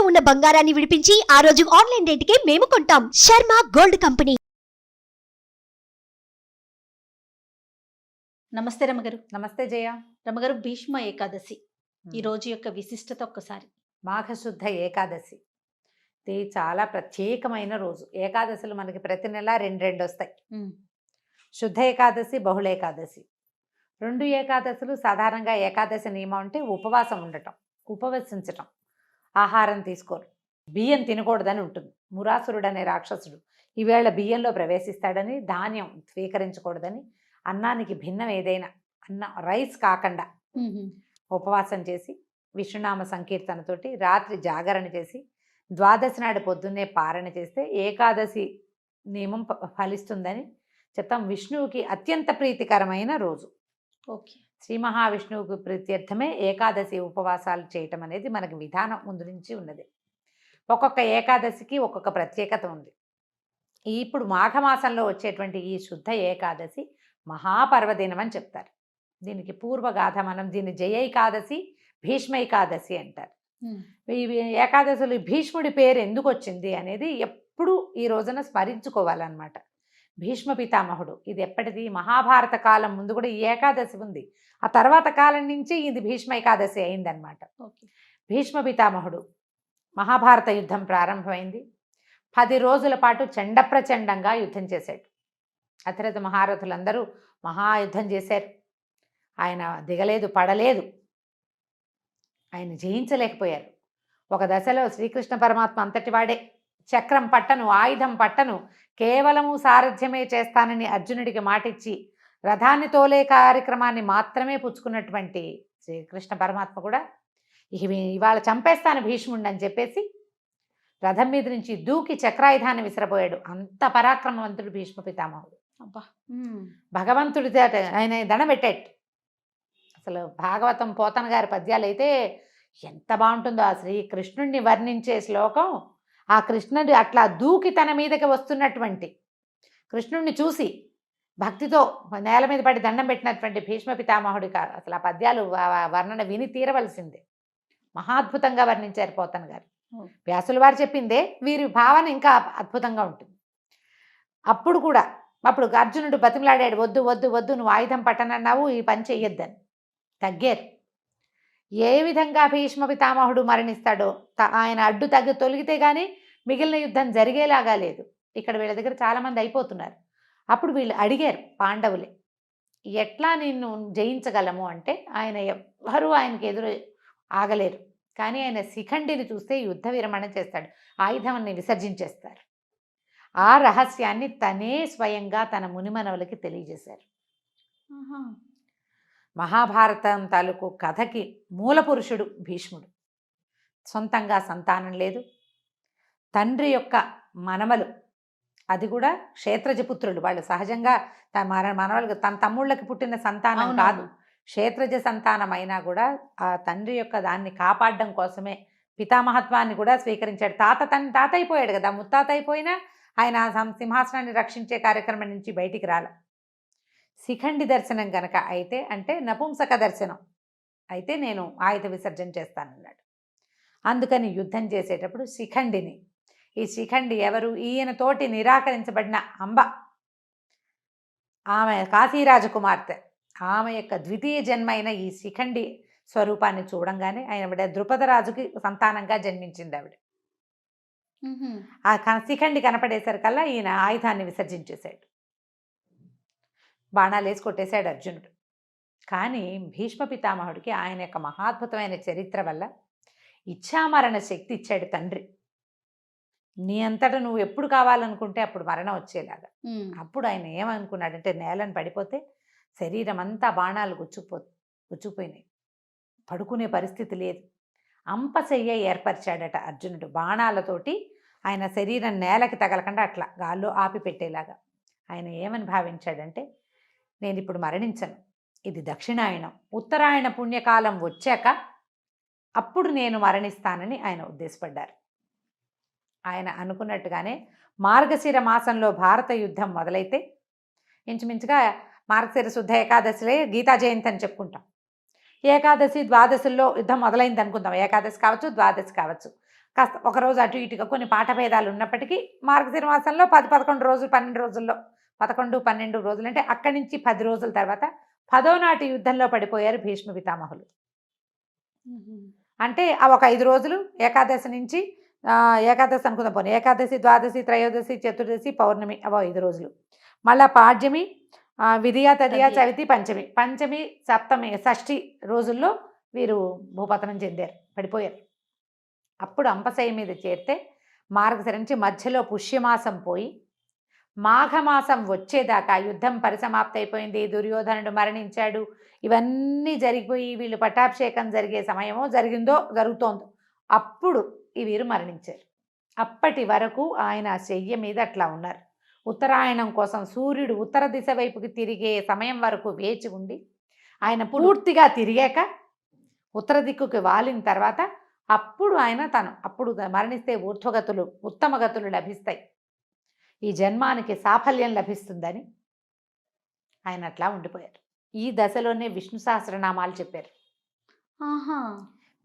ఉన్న బంగారాన్ని విడిపించి ఆ రోజు ఆన్లైన్ రేటుకే మేము కొంటాం. Sharma gold company. నమస్తే రమగారు. నమస్తే జయ. రమగారు, భీష్మ ఏకాదశి ఈ రోజు యొక్క విశిష్టత ఒక్కసారి. మాఘశుద్ధ ఏకాదశి ఇది చాలా ప్రత్యేకమైన రోజు. ఏకాదశులు మనకి ప్రతి నెల రెండు వస్తాయి. శుద్ధ ఏకాదశి, బహుళ ఏకాదశి. 2 ఏకాదశులు సాధారణంగా ఏకాదశి నియమం అంటే ఉపవాసం ఉండటం, ఉపవసించటం, ఆహారం తీసుకోరు, బియ్యం తినకూడదని ఉంటుంది. మురాసురుడు అనే రాక్షసుడు ఈవేళ బియ్యంలో ప్రవేశిస్తాడని, ధాన్యం స్వీకరించకూడదని, అన్నానికి భిన్నం ఏదైనా రైస్ కాకుండా ఉపవాసం చేసి విష్ణునామ సంకీర్తనతోటి రాత్రి జాగరణ చేసి ద్వాదశి నాడు పొద్దున్నే పారణ చేస్తే ఏకాదశి నియమం ఫలిస్తుందని చెప్తాం. విష్ణువుకి అత్యంత ప్రీతికరమైన రోజు. ఓకే. శ్రీ మహావిష్ణువుకి ప్రీత్యర్థమే ఏకాదశి ఉపవాసాలు చేయటం అనేది మనకి విధానం ముందు నుంచి ఉన్నది. ఒక్కొక్క ఏకాదశికి ఒక్కొక్క ప్రత్యేకత ఉంది. ఇప్పుడు మాఘమాసంలో వచ్చేటువంటి ఈ శుద్ధ ఏకాదశి మహాపర్వదినం అని చెప్తారు. దీనికి పూర్వగాథ, మనం దీన్ని జయైకాదశి, భీష్మైకాదశి అంటారు. ఈ ఏకాదశులు భీష్ముడి పేరు ఎందుకు వచ్చింది అనేది ఎప్పుడు ఈ రోజున స్మరించుకోవాలన్నమాట. భీష్మ పితామహుడు, ఇది ఎప్పటిది, మహాభారత కాలం ముందు కూడా ఈ ఏకాదశి ఉంది. ఆ తర్వాత కాలం నుంచి ఇది భీష్మైకాదశి అయిందనమాట. భీష్మ పితామహుడు మహాభారత యుద్ధం ప్రారంభమైంది. 10 రోజుల పాటు చండప్రచండంగా యుద్ధం చేశాడు. అతిరథ మహారథులందరూ మహాయుద్ధం చేశారు. ఆయన దిగలేదు, పడలేదు, ఆయన జయించలేకపోయారు. ఒక దశలో శ్రీకృష్ణ పరమాత్మ అంతటి వాడే, చక్రం పట్టను, ఆయుధం పట్టను, కేవలము సారథ్యమే చేస్తానని అర్జునుడికి మాటిచ్చి రథాన్ని తోలే కార్యక్రమాన్ని మాత్రమే పుచ్చుకున్నటువంటి శ్రీకృష్ణ పరమాత్మ కూడా ఇవాళ చంపేస్తాను భీష్ముడిని అని చెప్పేసి రథం మీద నుంచి దూకి చక్రాయుధాన్ని విసిరబోయాడు. అంత పరాక్రమవంతుడు భీష్మ పితామహుడు. అబ్బా, భగవంతుడి ఆయన దండబెట్టేట్టు. అసలు భాగవతం పోతన గారి పద్యాలు అయితే ఎంత బాగుంటుందో. ఆ శ్రీకృష్ణుడిని వర్ణించే శ్లోకం, ఆ కృష్ణుడి అట్లా దూకి తన మీదకి వస్తున్నటువంటి కృష్ణుడిని చూసి భక్తితో నేల మీద పడి దండం పెట్టినటువంటి భీష్మ పితామహుడి అసలు ఆ పద్యాలు వర్ణన విని తీరవలసిందే. మహాద్భుతంగా వర్ణించారు పోతన గారు. వ్యాసుల వారు చెప్పిందే వీరి భావన ఇంకా అద్భుతంగా ఉంటుంది. అప్పుడు అర్జునుడు బతిమలాడాడు, వద్దు వద్దు వద్దు, నువ్వు ఆయుధం పట్టనన్నావు, ఈ పని చెయ్యొద్దని. తగ్గారు. ఏ విధంగా భీష్మ పితామహుడు మరణిస్తాడో, ఆయన అడ్డు తగ్గి తొలగితే కానీ మిగిలిన యుద్ధం జరిగేలాగా లేదు. ఇక్కడ వీళ్ళ దగ్గర చాలామంది అయిపోతున్నారు. అప్పుడు వీళ్ళు అడిగారు, పాండవులే, ఎట్లా నిన్ను జయించగలము అంటే ఆయన ఎవ్వరూ ఆయనకి ఎదురు ఆగలేరు. కానీ ఆయన శిఖండిని చూస్తే యుద్ధ విరమణ చేస్తాడు, ఆయుధాన్ని విసర్జించేస్తారు. ఆ రహస్యాన్ని తనే స్వయంగా తన మునిమనవులకి తెలియజేశారు. మహాభారతం తాలూకు కథకి మూల పురుషుడు భీష్ముడు. సొంతంగా సంతానం లేదు, తండ్రి యొక్క మనమలు, అది కూడా క్షేత్రజపుత్రులు. వాళ్ళు సహజంగా మనవలకు తన తమ్ముళ్ళకి పుట్టిన సంతానం కాదు, క్షేత్రజ సంతానం అయినా కూడా ఆ తండ్రి యొక్క దాన్ని కాపాడడం కోసమే పితామహత్వాన్ని కూడా స్వీకరించాడు. తాత అయిపోయాడు కదా, ముత్తాత అయిపోయినా ఆయన సింహాసనాన్ని రక్షించే కార్యక్రమం నుంచి బయటికి రాల. శిఖండి దర్శనం గనక అయితే, అంటే నపుంసక దర్శనం అయితే నేను ఆయుధ విసర్జన చేస్తానన్నాడు. అందుకని యుద్ధం చేసేటప్పుడు శిఖండిని, ఈ శిఖండి ఎవరు, ఈయనతోటి నిరాకరించబడిన అంబ, ఆమె కాశీరాజకుమార్తె, ఆమె యొక్క ద్వితీయ జన్మైన ఈ శిఖండి స్వరూపాన్ని చూడంగానే ఆయన ద్రుపదరాజుకి సంతానంగా జన్మించింది ఆవిడ. ఆ శిఖండి కనపడేసరికల్లా ఈయన ఆయుధాన్ని విసర్జించేశాడు, బాణాలు వేసి కొట్టేశాడు అర్జునుడు. కానీ భీష్మ పితామహుడికి ఆయన యొక్క మహాద్భుతమైన చరిత్ర వల్ల ఇచ్ఛామరణ శక్తి ఇచ్చాడు తండ్రి. నీ అంతటా నువ్వు ఎప్పుడు కావాలనుకుంటే అప్పుడు మరణం వచ్చేలాగా. అప్పుడు ఆయన ఏమనుకున్నాడంటే, నేలను పడిపోతే శరీరం అంతా బాణాలు గుచ్చుకుపోయినాయి, పడుకునే పరిస్థితి లేదు. అంపశయ్య ఏర్పరిచాడట అర్జునుడు. బాణాలతోటి ఆయన శరీరం నేలకి తగలకుండా అట్లా గాల్లో ఆపి పెట్టేలాగా. ఆయన ఏమని భావించాడంటే, నేను ఇప్పుడు మరణించను, ఇది దక్షిణాయనం, ఉత్తరాయణ పుణ్యకాలం వచ్చాక అప్పుడు నేను మరణిస్తానని ఆయన ఉద్దేశపడ్డారు. ఆయన అనుకున్నట్టుగానే మార్గశిర మాసంలో భారత యుద్ధం మొదలైతే ఇంచుమించుగా మార్గశిర శుద్ధ ఏకాదశిలే గీతా జయంతి అని చెప్పుకుంటాం. ఏకాదశి ద్వాదశుల్లో యుద్ధం మొదలైంది అనుకుందాం. ఏకాదశి కావచ్చు, ద్వాదశి కావచ్చు. కాస్త ఒకరోజు అటు ఇటుగా కొన్ని పాఠభేదాలు ఉన్నప్పటికీ మార్గశిర మాసంలో 10, 11 రోజులు, 12 రోజుల్లో 11, 12 రోజులు అంటే అక్కడి నుంచి 10 రోజుల తర్వాత 10వ నాటి యుద్ధంలో పడిపోయారు భీష్మ పితామహులు. అంటే ఒక 5 రోజులు ఏకాదశి నుంచి ఏకాదశి అనుకుందాం పోనీ. ఏకాదశి, ద్వాదశి, త్రయోదశి, చతుర్దశి, పౌర్ణమి 5 రోజులు. మళ్ళా పాడ్యమి, విధియ, తదియ, చవితి, పంచమి. పంచమి, సప్తమి, షష్ఠి రోజుల్లో వీరు భూపతనం చెందారు, పడిపోయారు. అప్పుడు అంపశయ్య మీద చేరితే మార్గశిర నుంచి మధ్యలో పుష్యమాసం పోయి మాఘమాసం వచ్చేదాకా యుద్ధం పరిసమాప్తి అయిపోయింది, దుర్యోధనుడు మరణించాడు, ఇవన్నీ జరిగిపోయి వీళ్ళు పట్టాభిషేకం జరిగే సమయమో జరుగుతోందో అప్పుడు ఈ వీరు మరణించారు. అప్పటి వరకు ఆయన శయ్య మీద అట్లా ఉన్నారు. ఉత్తరాయణం కోసం సూర్యుడు ఉత్తర దిశ వైపుకి తిరిగే సమయం వరకు వేచి ఉండి ఆయన పూర్తిగా తిరిగాక ఉత్తర దిక్కుకి వాలిన తర్వాత అప్పుడు ఆయన అప్పుడు మరణిస్తే ఊర్ధ్వగతులు, ఉత్తమ గతులు లభిస్తాయి, ఈ జన్మానికి సాఫల్యం లభిస్తుందని ఆయన అట్లా ఉండిపోయారు. ఈ దశలోనే విష్ణు సహస్రనామాలు చెప్పారు.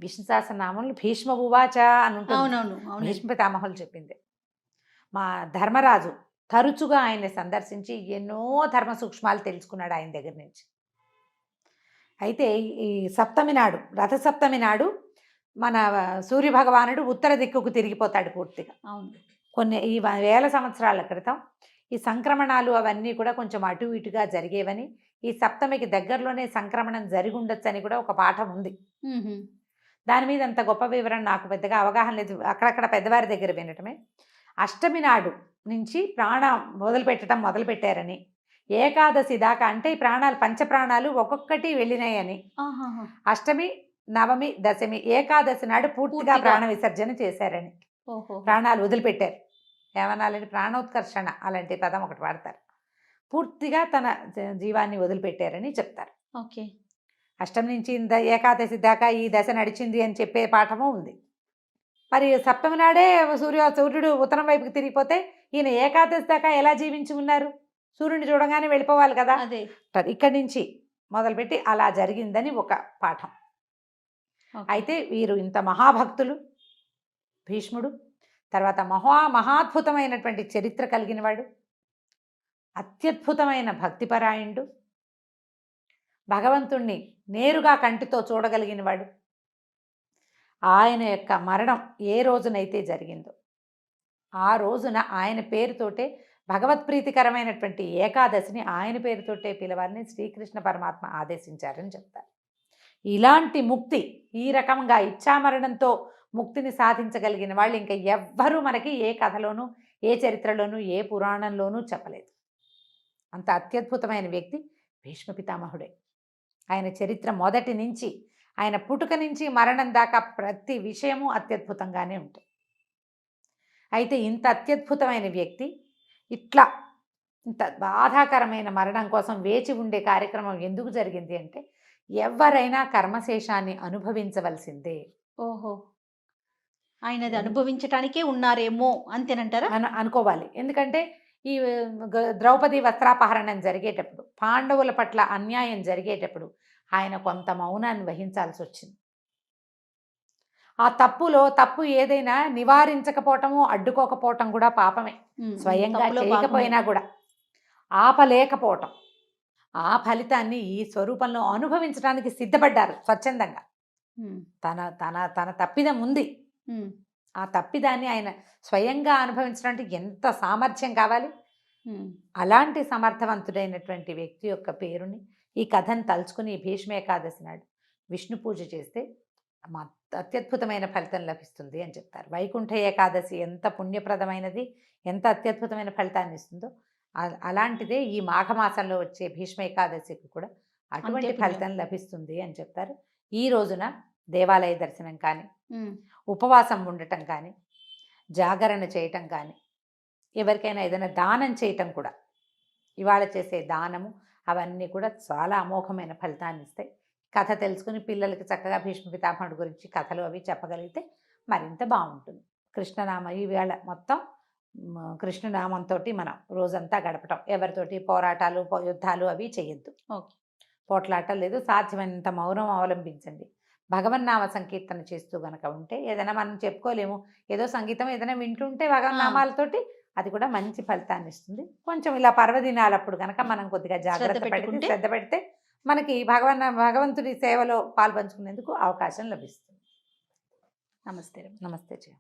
విష్ణు సహస్రనామాలు భీష్మ ఉవాచ అని ఉంటుంది. భీష్మ పితామహులు చెప్పింది. మా ధర్మరాజు తరచుగా ఆయన్ని సందర్శించి ఎన్నో ధర్మ సూక్ష్మాలు తెలుసుకున్నాడు ఆయన దగ్గర నుంచి. అయితే ఈ సప్తమి నాడు, రథసప్తమి నాడు మన సూర్యభగవానుడు ఉత్తర దిక్కుకు తిరిగిపోతాడు పూర్తిగా. కొన్ని ఈ వేల సంవత్సరాల క్రితం ఈ సంక్రమణాలు అవన్నీ కూడా కొంచెం అటు ఇటుగా జరిగేవని, ఈ సప్తమికి దగ్గరలోనే సంక్రమణం జరిగి ఉండొచ్చు అని కూడా ఒక పాఠం ఉంది. దాని మీద అంత గొప్ప వివరణ నాకు పెద్దగా అవగాహన లేదు, అక్కడక్కడ పెద్దవారి దగ్గర వినటమే. అష్టమి నాడు నుంచి ప్రాణం మొదలుపెట్టారని, ఏకాదశి దాకా అంటే ఈ ప్రాణాలు పంచప్రాణాలు ఒక్కొక్కటి వెళ్ళినాయని, అష్టమి, నవమి, దశమి, ఏకాదశి నాడు పూర్తిగా ప్రాణ విసర్జన చేశారని, ప్రాణాలు వదిలిపెట్టారు. ఏమనాలంటే ప్రాణోత్కర్షణ అలాంటి పదం ఒకటి వాడతారు. పూర్తిగా తన జీవాన్ని వదిలిపెట్టారని చెప్తారు. ఓకే. అష్టమి నుంచి ఏకాదశి దాకా ఈ దశ నడిచింది అని చెప్పే పాఠము ఉంది. మరి సప్తమి నాడే సూర్యుడు ఉత్తరం వైపుకి తిరిగిపోతే ఈయన ఏకాదశి దాకా ఎలా జీవించి ఉన్నారు? సూర్యుడిని చూడగానే వెళ్ళిపోవాలి కదా. అదే ఇక్కడి నుంచి మొదలుపెట్టి అలా జరిగిందని ఒక పాఠం. అయితే వీరు ఇంత మహాభక్తులు భీష్ముడు, తర్వాత మహాద్భుతమైనటువంటి చరిత్ర కలిగిన వాడు, అత్యద్భుతమైన భక్తిపరాయణుడు, భగవంతుణ్ణి నేరుగా కంటితో చూడగలిగిన వాడు. ఆయన యొక్క మరణం ఏ రోజునైతే జరిగిందో ఆ రోజున ఆయన పేరుతోటే భగవత్ప్రీతికరమైనటువంటి ఏకాదశిని ఆయన పేరుతోటే పిలవాలని శ్రీకృష్ణ పరమాత్మ ఆదేశించారని చెప్తారు. ఇలాంటి ముక్తి, ఈ రకంగా ఇచ్ఛామరణంతో ముక్తిని సాధించగలిగిన వాళ్ళు ఇంకా ఎవ్వరూ మనకి ఏ కథలోనూ, ఏ చరిత్రలోనూ, ఏ పురాణంలోనూ చెప్పలేదు. అంత అత్యద్భుతమైన వ్యక్తి భీష్మ పితామహుడే. ఆయన చరిత్ర మొదటి నుంచి, ఆయన పుట్టుక నుంచి మరణం దాకా ప్రతి విషయము అత్యద్భుతంగానే ఉంటుంది. అయితే ఇంత అత్యద్భుతమైన వ్యక్తి ఇంత బాధాకరమైన మరణం కోసం వేచి ఉండే కార్యక్రమం ఎందుకు జరిగింది అంటే, ఎవరైనా కర్మశేషాన్ని అనుభవించవలసిందే. ఓహో, ఆయనది అనుభవించటానికే ఉన్నారేమో అంతేనంటారా? అనుకోవాలి. ఎందుకంటే ఈ ద్రౌపది వస్త్రాపహరణం జరిగేటప్పుడు, పాండవుల పట్ల అన్యాయం జరిగేటప్పుడు ఆయన కొంత మౌనాన్ని వహించాల్సి వచ్చింది. ఆ తప్పు ఏదైనా నివారించకపోవటము, అడ్డుకోకపోవటం కూడా పాపమే. స్వయంగా చేయకపోయినా కూడా ఆపలేకపోవటం, ఆ ఫలితాన్ని ఈ స్వరూపంలో అనుభవించడానికి సిద్ధపడ్డారు స్వచ్ఛందంగా. తన తప్పిదం ఉంది, ఆ తప్పిదాన్ని ఆయన స్వయంగా అనుభవించడానికి ఎంత సామర్థ్యం కావాలి. అలాంటి సమర్థవంతుడైనటువంటి వ్యక్తి యొక్క పేరుని, ఈ కథను తలుచుకుని భీష్మ ఏకాదశి నాడు విష్ణు పూజ చేస్తే అత్యద్భుతమైన ఫలితం లభిస్తుంది అని చెప్తారు. వైకుంఠ ఏకాదశి ఎంత పుణ్యప్రదమైనది, ఎంత అత్యద్భుతమైన ఫలితాన్ని ఇస్తుందో అలాంటిదే ఈ మాఘమాసంలో వచ్చే భీష్మ ఏకాదశికి కూడా అటువంటి ఫలితం లభిస్తుంది అని చెప్తారు. ఈ రోజున దేవాలయ దర్శనం కానీ, ఉపవాసం ఉండటం కానీ, జాగరణ చేయటం కానీ, ఎవరికైనా ఏదైనా దానం చేయటం కూడా, ఇవాళ చేసే దానము అవన్నీ కూడా చాలా అమోఘమైన ఫలితాన్ని ఇస్తాయి. కథ తెలుసుకుని పిల్లలకి చక్కగా భీష్మ పితామహుడి గురించి కథలు అవి చెప్పగలిగితే మరింత బాగుంటుంది. కృష్ణనామ ఈవేళ మొత్తం కృష్ణనామంతో మనం రోజంతా గడపటం, ఎవరితోటి పోరాటాలు యుద్ధాలు అవి చేయొద్దు. ఓకే. పోట్లాట లేదు. సాధ్యమైనంత మౌనం అవలంబించండి. భగవన్నామ సంకీర్తన చేస్తూ గనక ఉంటే ఏదైనా మనం చెప్పుకోలేము, ఏదో సంగీతం ఏదైనా వింటుంటే భగవన్నామాలతోటి అది కూడా మంచి ఫలితాన్ని ఇస్తుంది. కొంచెం ఇలా పర్వదినాలప్పుడు గనక మనం కొద్దిగా జాగ్రత్త పెడితే, పెట్టుకుంటే? శ్రద్ధ పెడితే మనకి భగవంతుడి సేవలో పాల్పంచుకునేందుకు అవకాశం లభిస్తుంది. నమస్తే రమ్య. నమస్తే జయ.